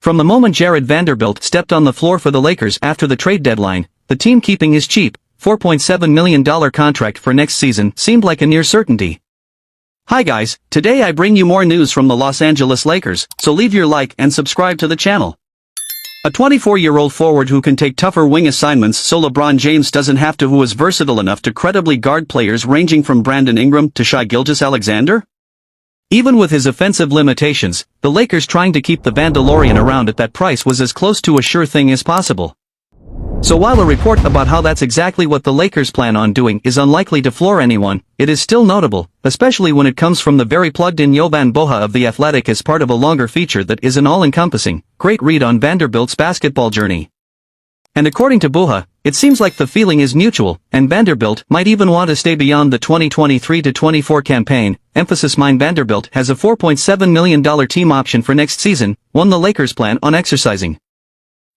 From the moment Jared Vanderbilt stepped on the floor for the Lakers after the trade deadline, the team keeping his cheap, $4.7 million contract for next season seemed like a near certainty. Hi guys, today I bring you more news from the Los Angeles Lakers, so leave your like and subscribe to the channel. A 24-year-old forward who can take tougher wing assignments so LeBron James doesn't have to, who is versatile enough to credibly guard players ranging from Brandon Ingram to Shai Gilgeous-Alexander? Even with his offensive limitations, the Lakers trying to keep the Vandalorian around at that price was as close to a sure thing as possible. So while a report about how that's exactly what the Lakers plan on doing is unlikely to floor anyone, it is still notable, especially when it comes from the very plugged-in Jovan Boha of The Athletic as part of a longer feature that is an all-encompassing, great read on Vanderbilt's basketball journey. And according to Boha, it seems like the feeling is mutual, and Vanderbilt might even want to stay beyond the 2023-24 campaign. Emphasis: Vanderbilt has a $4.7 million team option for next season, one the Lakers plan on exercising.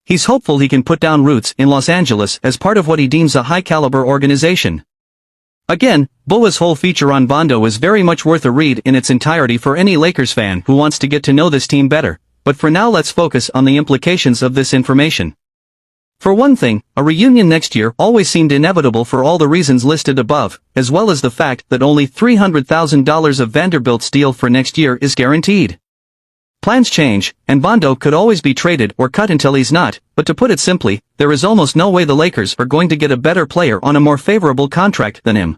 He's hopeful he can put down roots in Los Angeles as part of what he deems a high-caliber organization. Again, Boa's whole feature on Vando is very much worth a read in its entirety for any Lakers fan who wants to get to know this team better, but for now let's focus on the implications of this information. For one thing, a reunion next year always seemed inevitable for all the reasons listed above, as well as the fact that only $300,000 of Vanderbilt's deal for next year is guaranteed. Plans change, and Vando could always be traded or cut until he's not, but to put it simply, there is almost no way the Lakers are going to get a better player on a more favorable contract than him.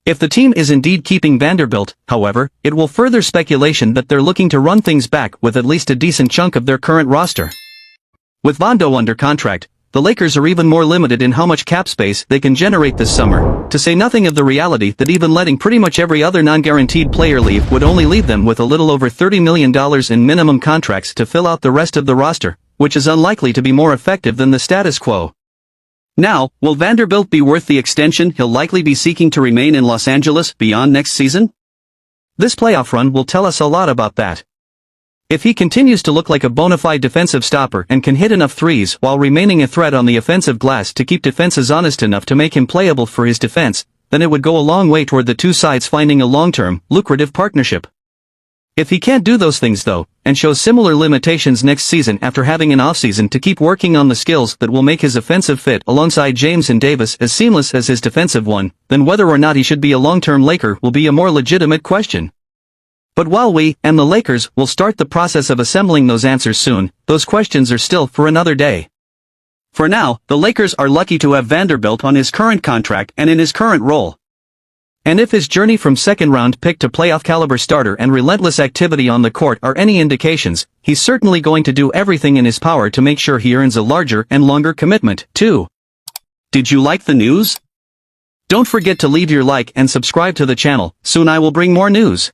If the team is indeed keeping Vanderbilt, however, it will further speculation that they're looking to run things back with at least a decent chunk of their current roster. With Vando under contract, the Lakers are even more limited in how much cap space they can generate this summer, to say nothing of the reality that even letting pretty much every other non-guaranteed player leave would only leave them with a little over $30 million in minimum contracts to fill out the rest of the roster, which is unlikely to be more effective than the status quo. Now, will Vanderbilt be worth the extension he'll likely be seeking to remain in Los Angeles beyond next season? This playoff run will tell us a lot about that. If he continues to look like a bona fide defensive stopper and can hit enough threes while remaining a threat on the offensive glass to keep defenses honest enough to make him playable for his defense, then it would go a long way toward the two sides finding a long-term, lucrative partnership. If he can't do those things though, and shows similar limitations next season after having an offseason to keep working on the skills that will make his offensive fit alongside James and Davis as seamless as his defensive one, then whether or not he should be a long-term Laker will be a more legitimate question. But while we, and the Lakers, will start the process of assembling those answers soon, those questions are still for another day. For now, the Lakers are lucky to have Vanderbilt on his current contract and in his current role. And if his journey from second-round pick to playoff-caliber starter and relentless activity on the court are any indications, he's certainly going to do everything in his power to make sure he earns a larger and longer commitment, too. Did you like the news? Don't forget to leave your like and subscribe to the channel, soon I will bring more news.